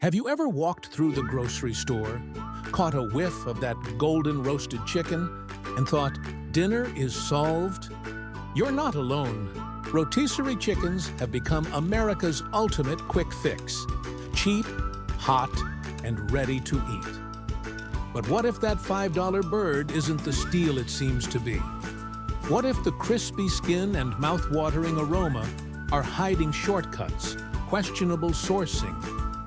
Have you ever walked through the grocery store, caught a whiff of that golden roasted chicken, and thought, dinner is solved? You're not alone. Rotisserie chickens have become America's ultimate quick fix. Cheap, hot, and ready to eat. But what if that $5 bird isn't the steal it seems to be? What if the crispy skin and mouth-watering aroma are hiding shortcuts, questionable sourcing,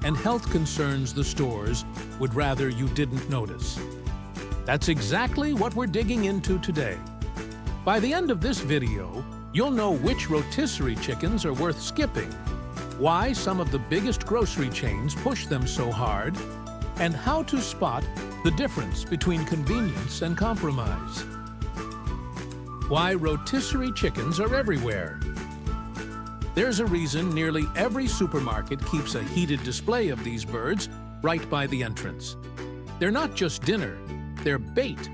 and health concerns the stores would rather you didn't notice? That's exactly what we're digging into today. By the end of this video, you'll know which rotisserie chickens are worth skipping, why some of the biggest grocery chains push them so hard, and how to spot the difference between convenience and compromise. Why rotisserie chickens are everywhere. There's a reason nearly every supermarket keeps a heated display of these birds right by the entrance. They're not just dinner, they're bait.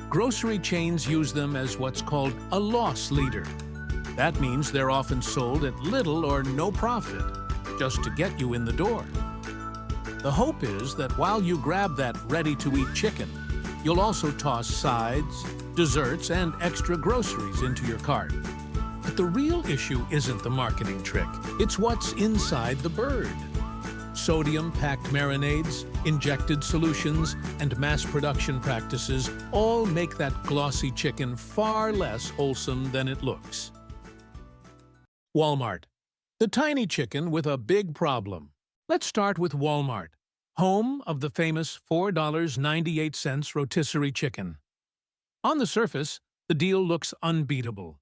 Grocery chains use them as what's called a loss leader. That means they're often sold at little or no profit, just to get you in the door. The hope is that while you grab that ready-to-eat chicken, you'll also toss sides, desserts, and extra groceries into your cart. But the real issue isn't the marketing trick, it's what's inside the bird. Sodium-packed marinades, injected solutions, and mass production practices all make that glossy chicken far less wholesome than it looks. Walmart, the tiny chicken with a big problem. Let's start with Walmart, home of the famous $4.98 rotisserie chicken. On the surface, the deal looks unbeatable.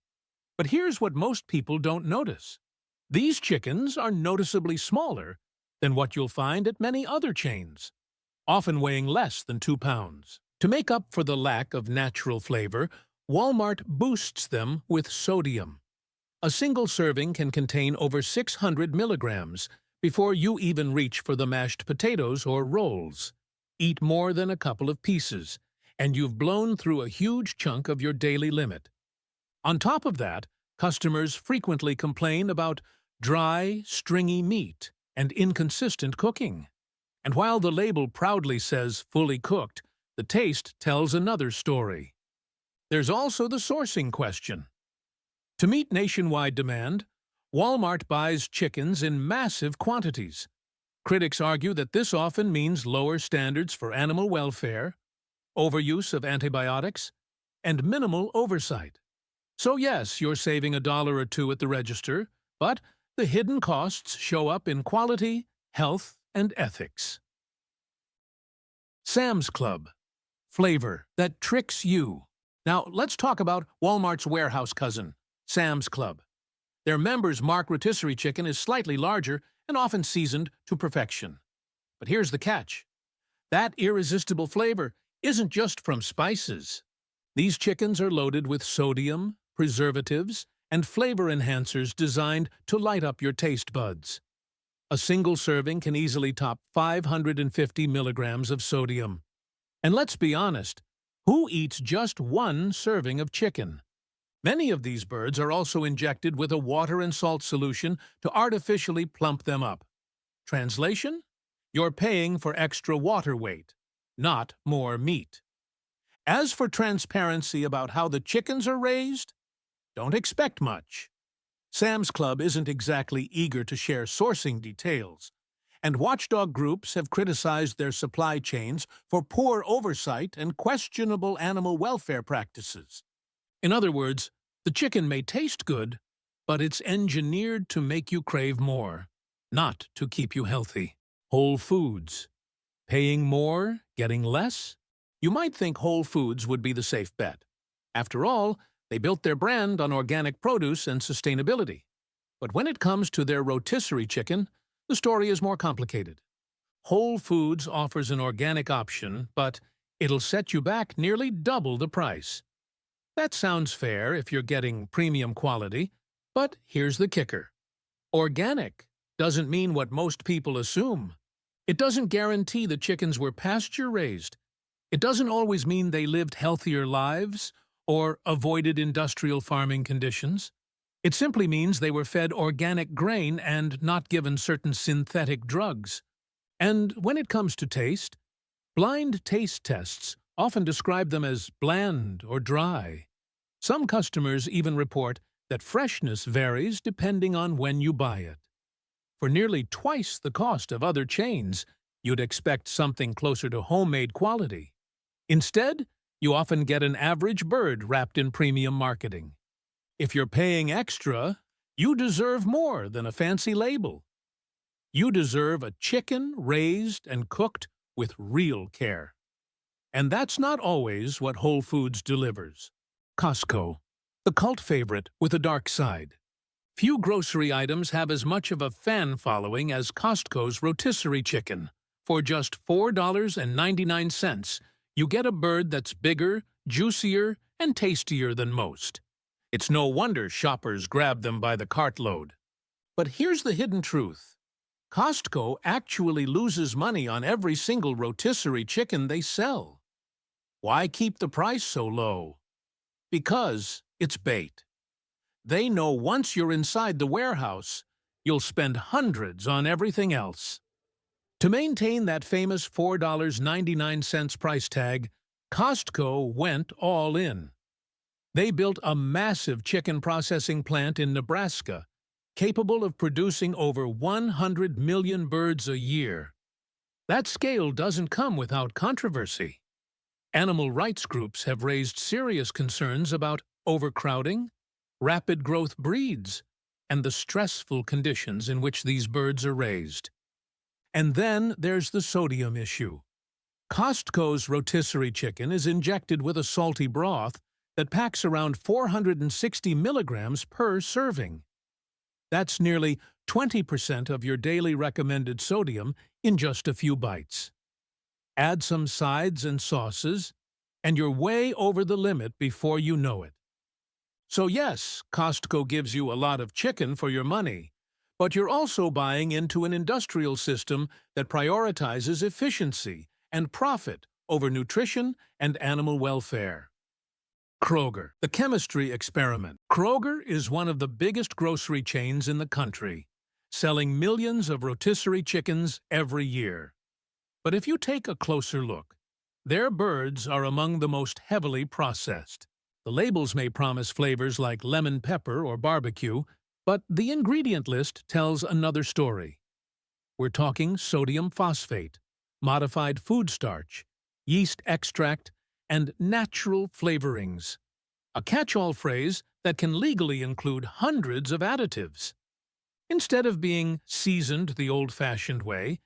But here's what most people don't notice. These chickens are noticeably smaller than what you'll find at many other chains, often weighing less than 2 pounds. To make up for the lack of natural flavor, Walmart boosts them with sodium. A single serving can contain over 600 milligrams before you even reach for the mashed potatoes or rolls. Eat more than a couple of pieces, and you've blown through a huge chunk of your daily limit. On top of that, customers frequently complain about dry, stringy meat and inconsistent cooking. And while the label proudly says fully cooked, the taste tells another story. There's also the sourcing question. To meet nationwide demand, Walmart buys chickens in massive quantities. Critics argue that this often means lower standards for animal welfare, overuse of antibiotics, and minimal oversight. So yes, you're saving $1 or $2 at the register, but the hidden costs show up in quality, health, and ethics. Sam's Club, flavor that tricks you. Now let's talk about Walmart's warehouse cousin, Sam's Club. Their members' mark rotisserie chicken is slightly larger and often seasoned to perfection. But here's the catch. That irresistible flavor isn't just from spices. These chickens are loaded with sodium, preservatives, and flavor enhancers designed to light up your taste buds. A single serving can easily top 550 milligrams of sodium. And let's be honest, who eats just one serving of chicken? Many of these birds are also injected with a water and salt solution to artificially plump them up. Translation? You're paying for extra water weight, not more meat. As for transparency about how the chickens are raised, don't expect much. Sam's Club isn't exactly eager to share sourcing details, and watchdog groups have criticized their supply chains for poor oversight and questionable animal welfare practices. In other words, the chicken may taste good, but it's engineered to make you crave more, not to keep you healthy. Whole Foods. Paying more, getting less? You might think Whole Foods would be the safe bet. After all, they built their brand on organic produce and sustainability. But when it comes to their rotisserie chicken, the story is more complicated. Whole Foods offers an organic option, but it'll set you back nearly double the price. That sounds fair if you're getting premium quality, but here's the kicker. Organic doesn't mean what most people assume. It doesn't guarantee the chickens were pasture-raised. It doesn't always mean they lived healthier lives or avoided industrial farming conditions. It simply means they were fed organic grain and not given certain synthetic drugs. And when it comes to taste, blind taste tests often describe them as bland or dry. Some customers even report that freshness varies depending on when you buy it. For nearly twice the cost of other chains, you'd expect something closer to homemade quality. Instead, you often get an average bird wrapped in premium marketing. If you're paying extra, you deserve more than a fancy label. You deserve a chicken raised and cooked with real care. And that's not always what Whole Foods delivers. Costco, the cult favorite with a dark side. Few grocery items have as much of a fan following as Costco's rotisserie chicken. For just $4.99, you get a bird that's bigger, juicier, and tastier than most. It's no wonder shoppers grab them by the cartload. But here's the hidden truth. Costco actually loses money on every single rotisserie chicken they sell. Why keep the price so low? Because it's bait. They know once you're inside the warehouse, you'll spend hundreds on everything else. To maintain that famous $4.99 price tag, Costco went all in. They built a massive chicken processing plant in Nebraska, capable of producing over 100 million birds a year. That scale doesn't come without controversy. Animal rights groups have raised serious concerns about overcrowding, rapid growth breeds, and the stressful conditions in which these birds are raised. And then there's the sodium issue. Costco's rotisserie chicken is injected with a salty broth that packs around 460 milligrams per serving. That's nearly 20% of your daily recommended sodium in just a few bites. Add some sides and sauces, and you're way over the limit before you know it. So yes, Costco gives you a lot of chicken for your money, but you're also buying into an industrial system that prioritizes efficiency and profit over nutrition and animal welfare. Kroger, the chemistry experiment. Kroger is one of the biggest grocery chains in the country, selling millions of rotisserie chickens every year. But if you take a closer look, their birds are among the most heavily processed. The labels may promise flavors like lemon pepper or barbecue, but the ingredient list tells another story. We're talking sodium phosphate, modified food starch, yeast extract, and natural flavorings. A catch-all phrase that can legally include hundreds of additives. Instead of being seasoned the old-fashioned way,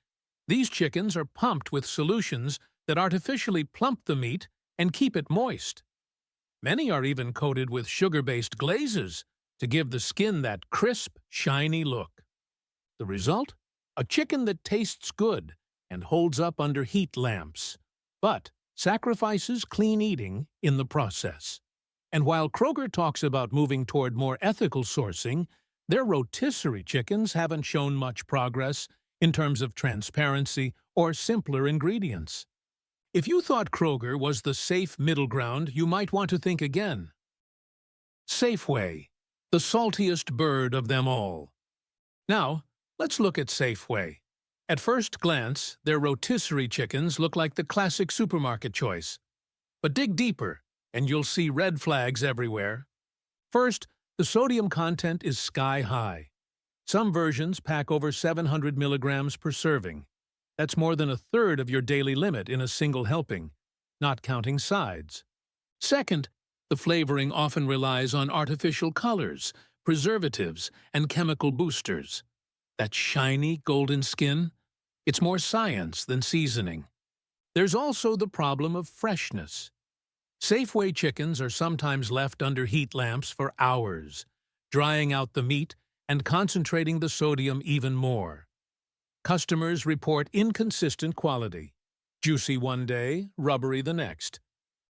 these chickens are pumped with solutions that artificially plump the meat and keep it moist. Many are even coated with sugar-based glazes to give the skin that crisp, shiny look. The result? A chicken that tastes good and holds up under heat lamps, but sacrifices clean eating in the process. And while Kroger talks about moving toward more ethical sourcing, their rotisserie chickens haven't shown much progress in terms of transparency or simpler ingredients. If you thought Kroger was the safe middle ground, you might want to think again. Safeway, the saltiest bird of them all. Now, let's look at Safeway. At first glance, their rotisserie chickens look like the classic supermarket choice. But dig deeper, and you'll see red flags everywhere. First, the sodium content is sky high. Some versions pack over 700 milligrams per serving. That's more than a third of your daily limit in a single helping, not counting sides. Second, the flavoring often relies on artificial colors, preservatives, and chemical boosters. That shiny, golden skin? It's more science than seasoning. There's also the problem of freshness. Safeway chickens are sometimes left under heat lamps for hours, drying out the meat and concentrating the sodium even more. Customers report inconsistent quality. Juicy one day, rubbery the next.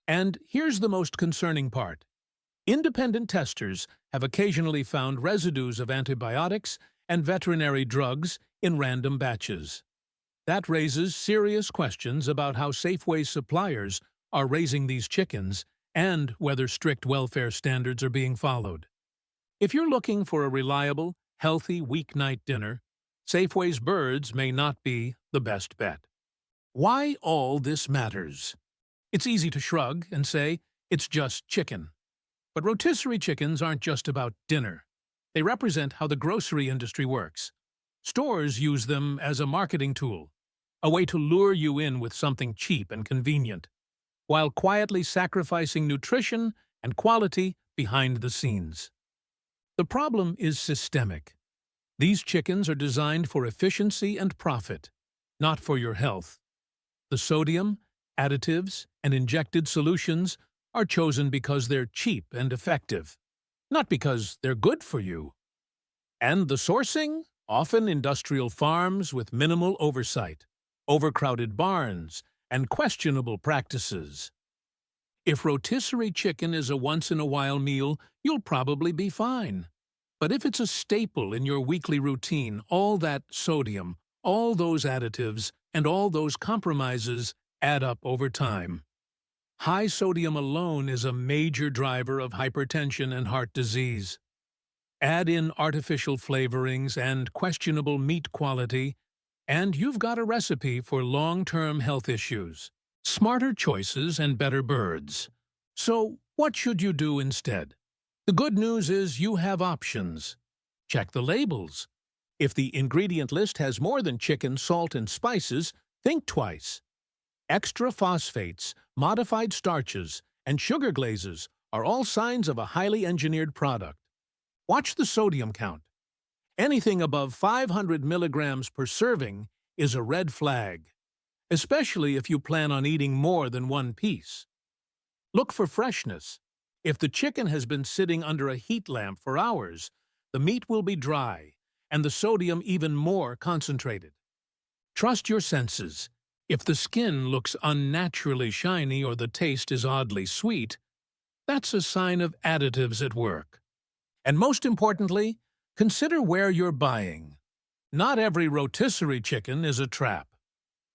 And here's the most concerning part. Independent testers have occasionally found residues of antibiotics and veterinary drugs in random batches. That raises serious questions about how Safeway suppliers are raising these chickens and whether strict welfare standards are being followed. If you're looking for a reliable, healthy weeknight dinner, Safeway's birds may not be the best bet. Why all this matters? It's easy to shrug and say, it's just chicken. But rotisserie chickens aren't just about dinner. They represent how the grocery industry works. Stores use them as a marketing tool, a way to lure you in with something cheap and convenient, while quietly sacrificing nutrition and quality behind the scenes. The problem is systemic. These chickens are designed for efficiency and profit, not for your health. The sodium, additives, and injected solutions are chosen because they're cheap and effective, not because they're good for you. And the sourcing? Often industrial farms with minimal oversight, overcrowded barns, and questionable practices. If rotisserie chicken is a once-in-a-while meal, you'll probably be fine. But if it's a staple in your weekly routine, all that sodium, all those additives, and all those compromises add up over time. High sodium alone is a major driver of hypertension and heart disease. Add in artificial flavorings and questionable meat quality, and you've got a recipe for long-term health issues. Smarter choices and better birds. So, what should you do instead? The good news is you have options. Check the labels. If the ingredient list has more than chicken, salt, and spices, think twice. Extra phosphates, modified starches, and sugar glazes are all signs of a highly engineered product. Watch the sodium count. Anything above 500 milligrams per serving is a red flag, especially if you plan on eating more than one piece. Look for freshness. If the chicken has been sitting under a heat lamp for hours, the meat will be dry and the sodium even more concentrated. Trust your senses. If the skin looks unnaturally shiny or the taste is oddly sweet, that's a sign of additives at work. And most importantly, consider where you're buying. Not every rotisserie chicken is a trap.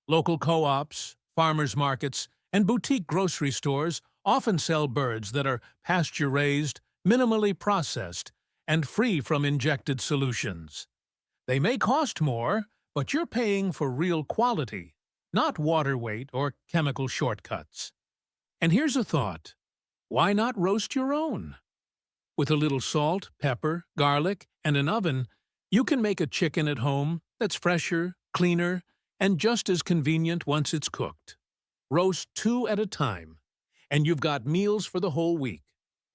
Local co-ops, farmers markets, and boutique grocery stores often sell birds that are pasture-raised, minimally processed, and free from injected solutions. They may cost more, but you're paying for real quality, not water weight or chemical shortcuts. And here's a thought. Why not roast your own? With a little salt, pepper, garlic, and an oven, you can make a chicken at home that's fresher, cleaner, and just as convenient once it's cooked. Roast 2 at a time, and you've got meals for the whole week,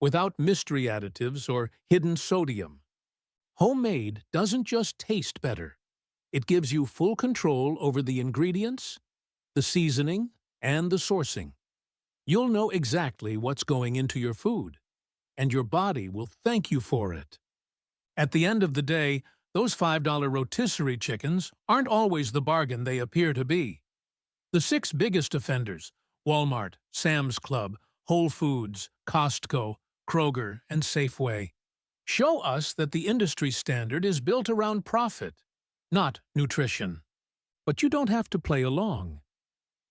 without mystery additives or hidden sodium. Homemade doesn't just taste better. It gives you full control over the ingredients, the seasoning, and the sourcing. You'll know exactly what's going into your food, and your body will thank you for it. At the end of the day, those $5 rotisserie chickens aren't always the bargain they appear to be. The 6 biggest offenders, Walmart, Sam's Club, Whole Foods, Costco, Kroger, and Safeway, show us that the industry standard is built around profit, not nutrition. But you don't have to play along.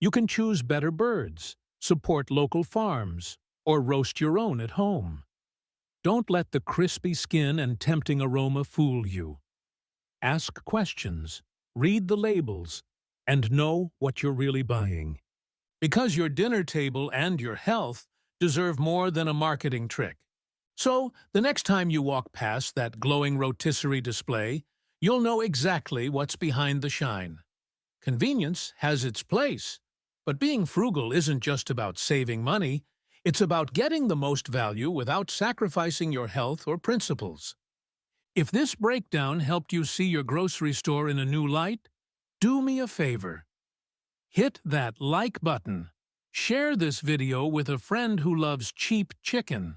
You can choose better birds, support local farms, or roast your own at home. Don't let the crispy skin and tempting aroma fool you. Ask questions, read the labels, and know what you're really buying. Because your dinner table and your health deserve more than a marketing trick. So, the next time you walk past that glowing rotisserie display, you'll know exactly what's behind the shine. Convenience has its place, but being frugal isn't just about saving money. It's about getting the most value without sacrificing your health or principles. If this breakdown helped you see your grocery store in a new light, do me a favor. Hit that like button, share this video with a friend who loves cheap chicken,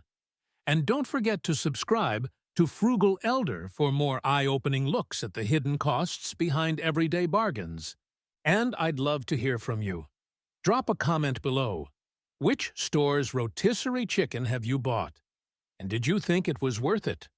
and don't forget to subscribe to Frugal Elder for more eye-opening looks at the hidden costs behind everyday bargains. And I'd love to hear from you. Drop a comment below. Which store's rotisserie chicken have you bought? And did you think it was worth it?